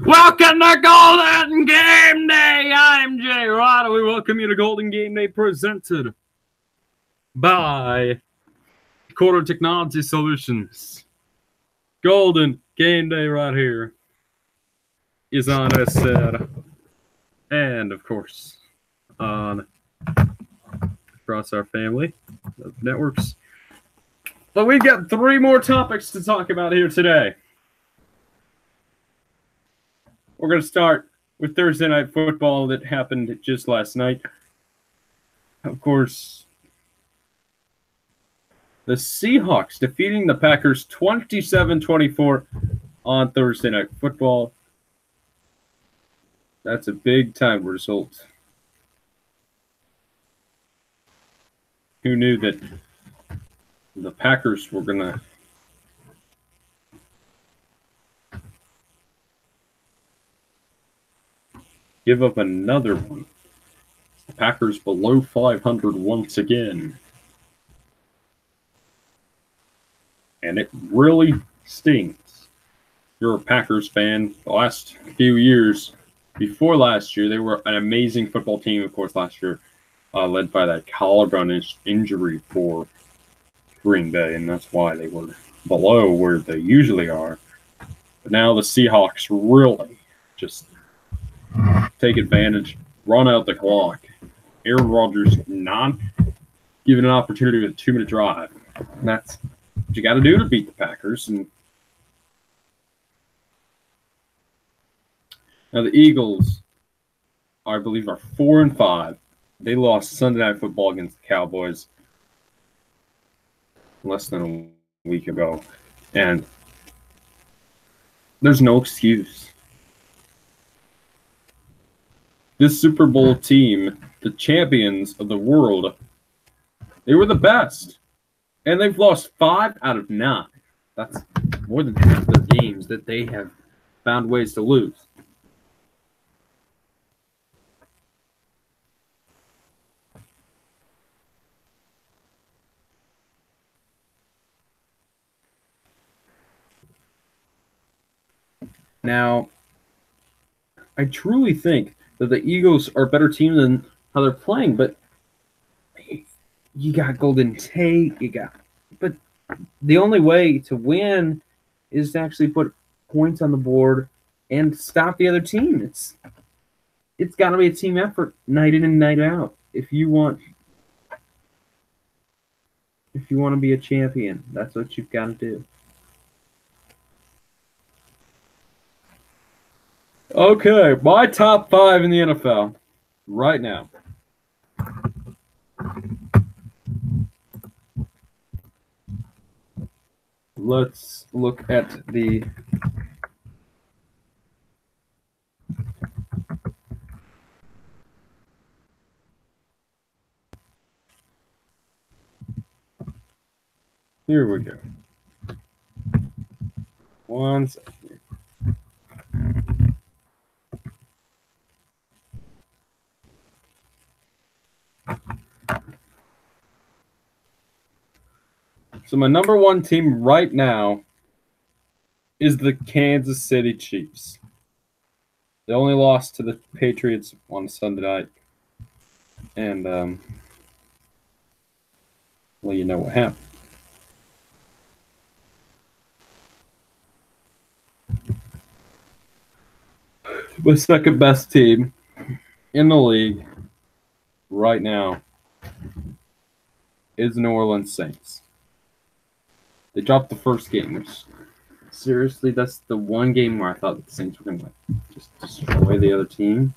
Welcome to Golden Game Day. I'm Jay Rod. We welcome you to Golden Game Day, presented by Quarter Technology Solutions. Golden Game Day right here is on SZ, and of course on across our family of networks. But we've got three more topics to talk about here today. We're going to start with Thursday Night Football that happened just last night. Of course, the Seahawks defeating the Packers 27-24 on Thursday Night Football. That's a big-time result. Who knew that the Packers were going to give up another one? The Packers below 500 once again. And it really stings. If you're a Packers fan, the last few years, before last year, they were an amazing football team, of course, last year, led by that collarbone injury for Green Bay, and that's why they were below where they usually are. But now the Seahawks really just take advantage, run out the clock. Aaron Rodgers not given an opportunity with a 2-minute drive. And that's what you got to do to beat the Packers. And now the Eagles, I believe, are 4-5. They lost Sunday Night Football against the Cowboys less than a week ago. And there's no excuse. This Super Bowl team, the champions of the world, they were the best. And they've lost 5 out of 9. That's more than half their games that they have found ways to lose. Now, I truly think that the Eagles are a better team than how they're playing, but you got Golden Tate, but the only way to win is to actually put points on the board and stop the other team. It's got to be a team effort, night in and night out. If you want to be a champion, that's what you've got to do. Okay, my top 5 in the NFL right now. Let's look at the here we go. One second. So my number 1 team right now is the Kansas City Chiefs. They only lost to the Patriots on Sunday night. And, well, you know what happened. The second best team in the league right now is New Orleans Saints. They dropped the first game, which, seriously, that's the one game where I thought the Saints were going to just destroy the other team.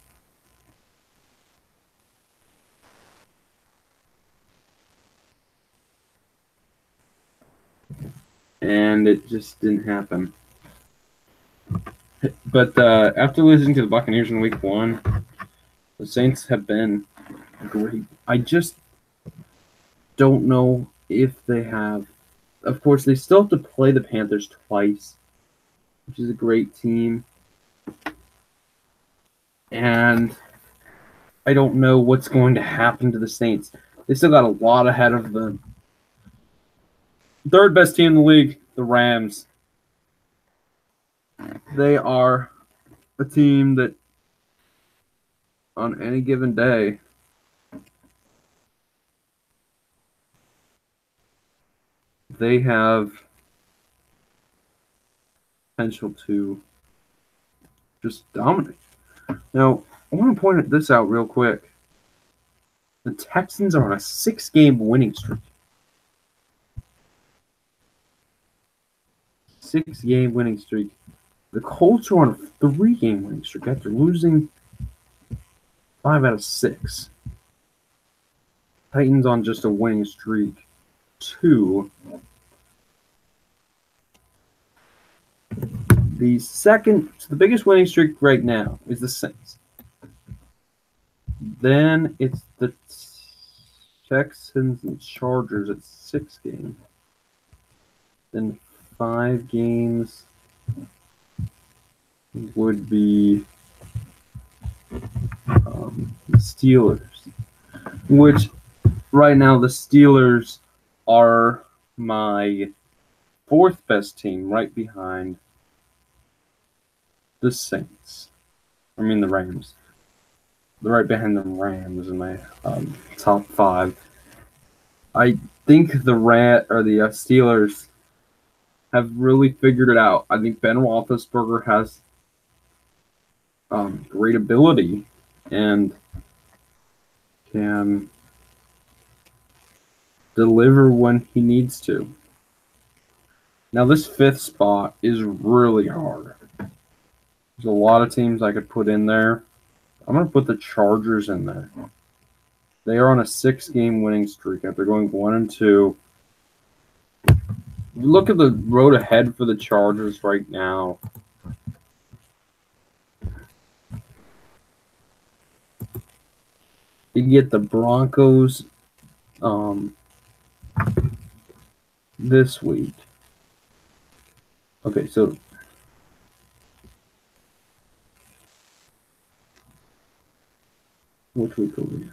And it just didn't happen. But after losing to the Buccaneers in Week 1, the Saints have been great. I just don't know if they have. Of course, they still have to play the Panthers twice, which is a great team. And I don't know what's going to happen to the Saints. They still got a lot ahead of the third best team in the league, the Rams. They are a team that on any given day they have potential to just dominate. Now, I want to point this out real quick. The Texans are on a 6-game winning streak. 6-game winning streak. The Colts are on a 3-game winning streak after losing 5 out of 6. Titans on just a winning streak. 2. The biggest winning streak right now is the Saints. Then it's the Texans and Chargers at 6 games. Then 5 games would be the Steelers, which right now the Steelers are my 4th best team, right behind the Saints. I mean the Rams. They're right behind the Rams in my top 5. I think the Steelers have really figured it out. I think Ben Roethlisberger has great ability and can deliver when he needs to. Now, this 5th spot is really hard. There's a lot of teams I could put in there. I'm going to put the Chargers in there. They are on a 6-game winning streak after going 1-2. Look at the road ahead for the Chargers right now. You get the Broncos this week. Okay, so which week are we?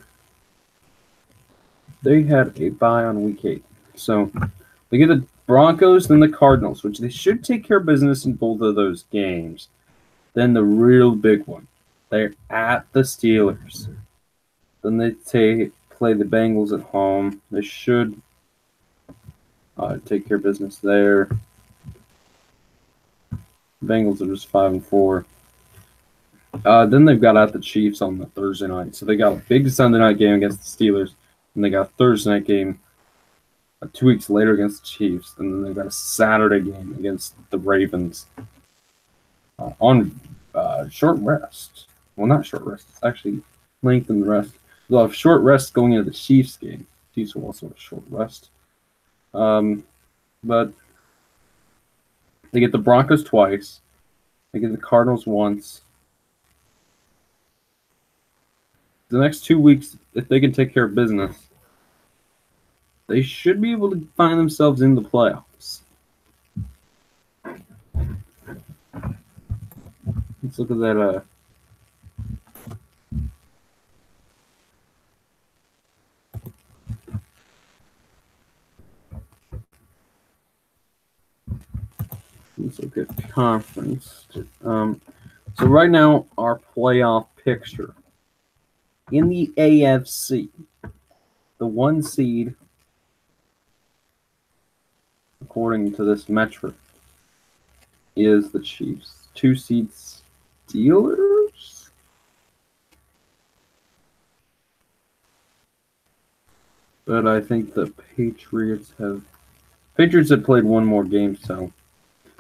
They had a bye on week 8. So they get the Broncos, then the Cardinals, which they should take care of business in both of those games. Then the real big one. They're at the Steelers. Then they play the Bengals at home. They should take care of business there. The Bengals are just 5-4. Then they've got out the Chiefs on the Thursday night. So they got a big Sunday night game against the Steelers. And they got a Thursday night game 2 weeks later against the Chiefs. And then they've got a Saturday game against the Ravens on short rest. Well, not short rest. It's actually lengthened rest. They'll have short rest going into the Chiefs game. Chiefs will also have a short rest. But they get the Broncos twice. They get the Cardinals once. The next 2 weeks, if they can take care of business, they should be able to find themselves in the playoffs. Let's look at that. Let's look at conference. So right now, our playoff picture. In the AFC, the 1 seed, according to this metric, is the Chiefs. 2 seeds, Steelers? But I think the Patriots have played 1 more game, so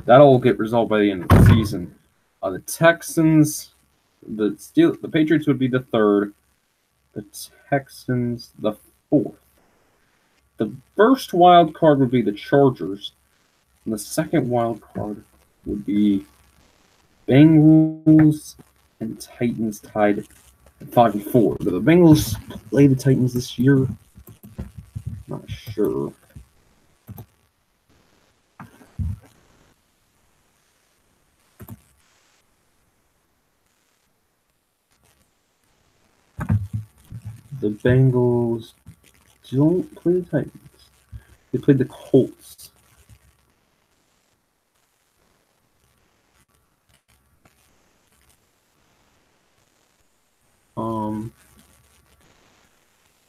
that'll get resolved by the end of the season. The Texans, the Patriots would be the 3rd. The Texans, the 4th. The first wild card would be the Chargers. And the second wild card would be Bengals and Titans tied at 5-4. Do the Bengals play the Titans this year? Not sure. The Bengals don't play the Titans. They played the Colts.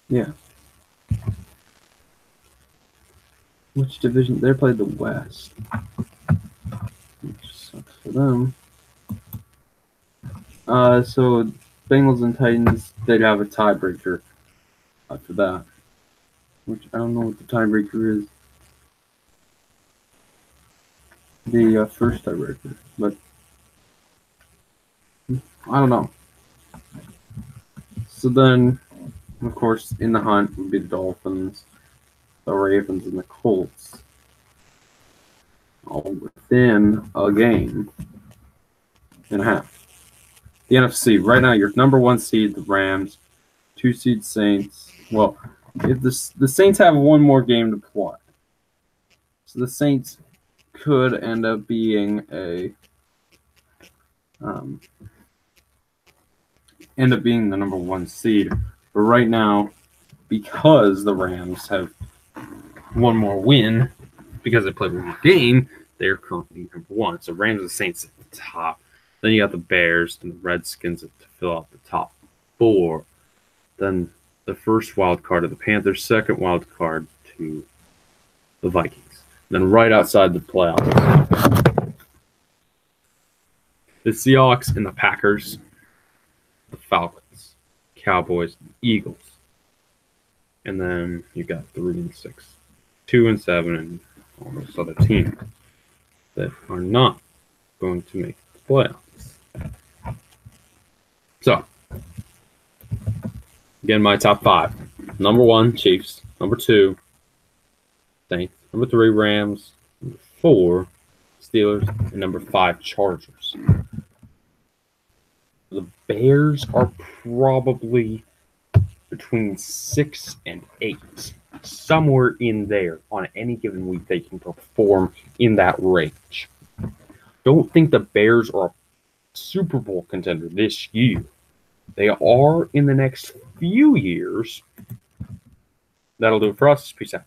Yeah. Which division? They played the West. Which sucks for them. So Bengals and Titans, they'd have a tiebreaker after that. Which I don't know what the tiebreaker is. The first tiebreaker, but I don't know. So then, of course, in the hunt would be the Dolphins, the Ravens, and the Colts. All within a game and a half. The NFC, right now, your number 1 seed, the Rams, 2 seed Saints. Well, if the Saints have one more game to play. So the Saints could end up being the number 1 seed. But right now, because the Rams have one more win, because they played one more game, they're currently number 1. So Rams and Saints at the top. Then you got the Bears and the Redskins to fill out the top 4. Then the first wild card of the Panthers, second wild card to the Vikings. Then right outside the playoffs, the Seahawks and the Packers, the Falcons, Cowboys, Eagles. And then you got 3 and 6, 2 and 7, and all those other teams that are not going to make the playoffs. So, again, my top 5. Number 1, Chiefs. Number 2, Saints. Number 3, Rams. Number 4, Steelers. And number 5, Chargers. The Bears are probably between 6 and 8. Somewhere in there on any given week they can perform in that range. Don't think the Bears are a Super Bowl contender this year. They are in the next few years. That'll do it for us. Peace out.